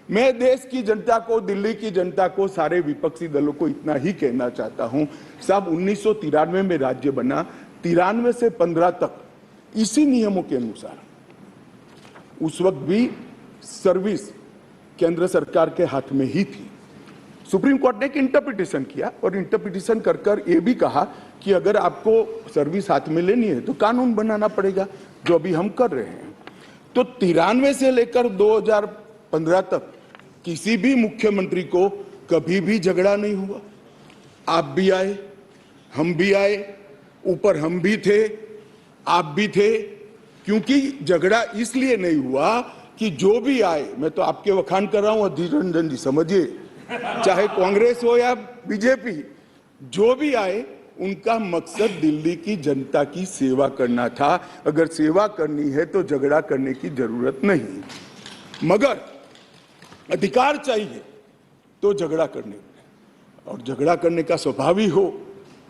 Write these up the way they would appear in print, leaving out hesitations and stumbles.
मैं देश की जनता को, दिल्ली की जनता को, सारे विपक्षी दलों को इतना ही कहना चाहता हूं, साहब 1993 में राज्य बना, 93 से 15 तक इसी नियमों के अनुसार उस वक्त भी सर्विस केंद्र सरकार के हाथ में ही थी। सुप्रीम कोर्ट ने एक इंटरप्रिटेशन किया और इंटरप्रिटेशन कर कर ये भी कहा कि अगर आपको सर्विस हाथ में लेनी है तो कानून बनाना पड़ेगा, जो अभी हम कर रहे हैं। तो 93 से लेकर 2015 तक किसी भी मुख्यमंत्री को कभी भी झगड़ा नहीं हुआ। आप भी आए, हम भी आए, ऊपर हम भी थे, आप भी थे, क्योंकि झगड़ा इसलिए नहीं हुआ कि जो भी आए, मैं तो आपके वखान कर रहा हूं अधीर रंजन जी, समझिए, चाहे कांग्रेस हो या बीजेपी, जो भी आए उनका मकसद दिल्ली की जनता की सेवा करना था। अगर सेवा करनी है तो झगड़ा करने की जरूरत नहीं, मगर अधिकार चाहिए तो झगड़ा करने, और झगड़ा करने का स्वभाव ही हो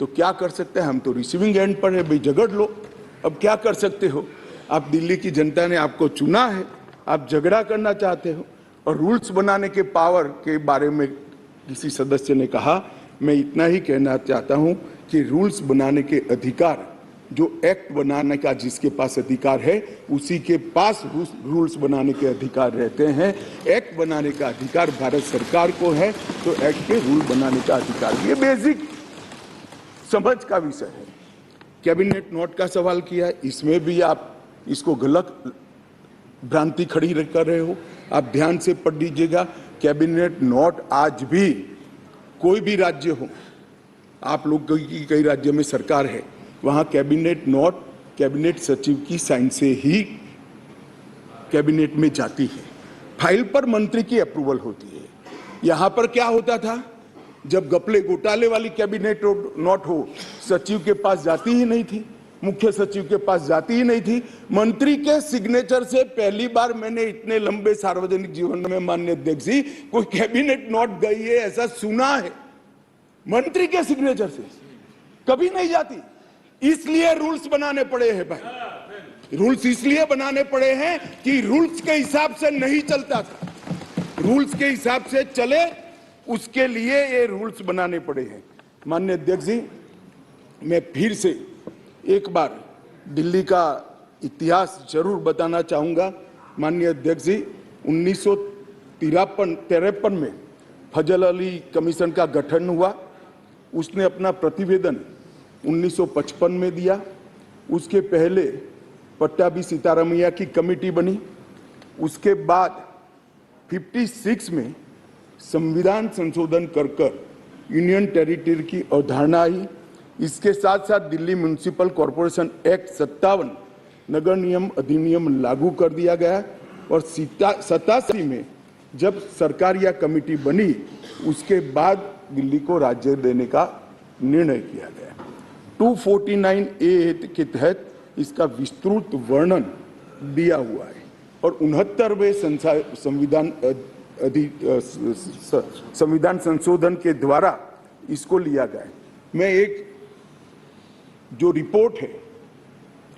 तो क्या कर सकते हैं। हम तो रिसीविंग एंड पर है, भाई झगड़ लो, अब क्या कर सकते हो। आप दिल्ली की जनता ने आपको चुना है, आप झगड़ा करना चाहते हो। और रूल्स बनाने के पावर के बारे में किसी सदस्य ने कहा, मैं इतना ही कहना चाहता हूं कि रूल्स बनाने के अधिकार, जो एक्ट बनाने का जिसके पास अधिकार है उसी के पास रूल्स बनाने के अधिकार रहते हैं। एक्ट बनाने का अधिकार भारत सरकार को है, तो एक्ट के रूल बनाने का अधिकार, ये बेसिक समझ का विषय है। कैबिनेट नोट का सवाल किया, इसमें भी आप इसको गलत भ्रांति खड़ी कर रहे हो। आप ध्यान से पढ़ लीजिएगा, कैबिनेट नोट आज भी कोई भी राज्य हो, आप लोग की कई राज्य में सरकार है, वहां कैबिनेट नोट कैबिनेट सचिव की साइन से ही कैबिनेट में जाती है। फाइल पर मंत्री की अप्रूवल होती है। यहां पर क्या होता था, जब घपले घोटाले वाली कैबिनेट नोट हो, सचिव के पास जाती ही नहीं थी, मुख्य सचिव के पास जाती ही नहीं थी। मंत्री के सिग्नेचर से पहली बार मैंने इतने लंबे सार्वजनिक जीवन में, माननीय अध्यक्ष जी, कोई कैबिनेट नोट गई है ऐसा सुना है। मंत्री के सिग्नेचर से कभी नहीं जाती, इसलिए रूल्स बनाने पड़े हैं भाई। रूल्स इसलिए बनाने पड़े हैं कि रूल्स के हिसाब से नहीं चलता था, रूल्स के हिसाब से चले, उसके लिए ये रूल्स बनाने पड़े हैं। माननीय अध्यक्ष जी, मैं फिर से एक बार दिल्ली का इतिहास जरूर बताना चाहूंगा। माननीय अध्यक्ष जी, 1953 में फजल अली कमीशन का गठन हुआ। उसने अपना प्रतिवेदन 1955 में दिया। उसके पहले पट्टाभी सीतारामैया की कमेटी बनी। उसके बाद 56 में संविधान संशोधन कर यूनियन टेरिटरी की अवधारणा आई। इसके साथ साथ दिल्ली म्युनिसिपल कॉरपोरेशन एक्ट 57 नगर नियम अधिनियम लागू कर दिया गया। और 87 में जब सरकार या कमेटी बनी, उसके बाद दिल्ली को राज्य देने का निर्णय किया गया। 249A के तहत इसका विस्तृत वर्णन दिया हुआ है और 69वें संविधान संशोधन के द्वारा इसको लिया गया है। मैं एक जो रिपोर्ट है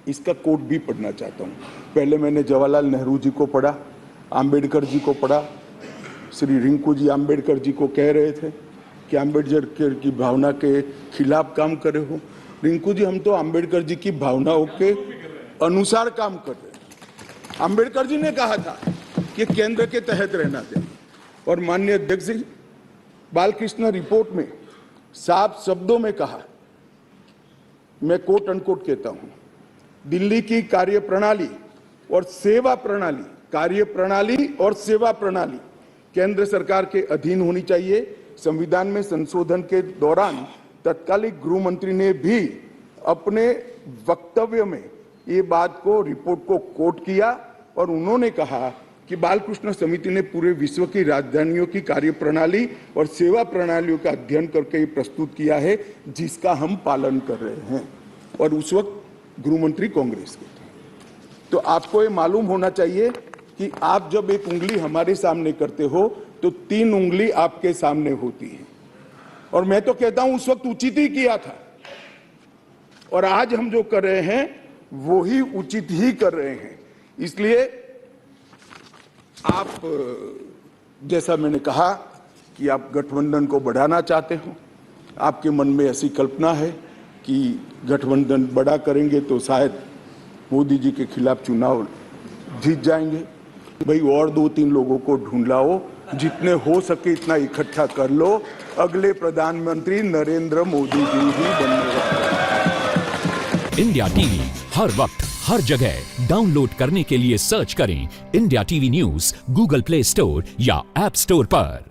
इसका कोट भी पढ़ना चाहता हूं। पहले मैंने जवाहरलाल नेहरू जी को पढ़ा, अंबेडकर जी को पढ़ा। श्री रिंकू जी अंबेडकर जी को कह रहे थे कि अंबेडकर की भावना के खिलाफ काम कर रहे हो। रिंकू जी, हम तो अंबेडकर जी की भावनाओं के अनुसार काम कर रहे हैं। अंबेडकर जी ने कहा था कि केंद्र के तहत रहना चाहिए। और माननीय अध्यक्ष जी, बालकृष्ण रिपोर्ट में साफ शब्दों में कहा, मैं कोट अनकोट कहता हूं, दिल्ली की कार्यप्रणाली और सेवा प्रणाली, कार्यप्रणाली और सेवा प्रणाली केंद्र सरकार के अधीन होनी चाहिए। संविधान में संशोधन के दौरान तत्कालीन गृह मंत्री ने भी अपने वक्तव्य में ये बात को, रिपोर्ट को कोट किया और उन्होंने कहा कि बालकृष्ण समिति ने पूरे विश्व की राजधानियों की कार्यप्रणाली और सेवा प्रणालियों का अध्ययन करके ये प्रस्तुत किया है, जिसका हम पालन कर रहे हैं। और उस वक्त गृह मंत्री कांग्रेस के थे। तो आपको ये मालूम होना चाहिए कि आप जब एक उंगली हमारे सामने करते हो तो 3 उंगली आपके सामने होती है। और मैं तो कहता हूं उस वक्त उचित ही किया था, और आज हम जो कर रहे हैं वो ही उचित ही कर रहे हैं। इसलिए आप जैसा मैंने कहा कि आप गठबंधन को बढ़ाना चाहते हो, आपके मन में ऐसी कल्पना है कि गठबंधन बड़ा करेंगे तो शायद मोदी जी के खिलाफ चुनाव जीत जाएंगे। भाई और 2-3 लोगों को ढूंढ लाओ, जितने हो सके इतना इकट्ठा कर लो, अगले प्रधानमंत्री नरेंद्र मोदी जी ही बनने वाले हैं। इंडिया टीवी हर वक्त हर जगह डाउनलोड करने के लिए सर्च करें India TV news Google play store या ऐप स्टोर पर।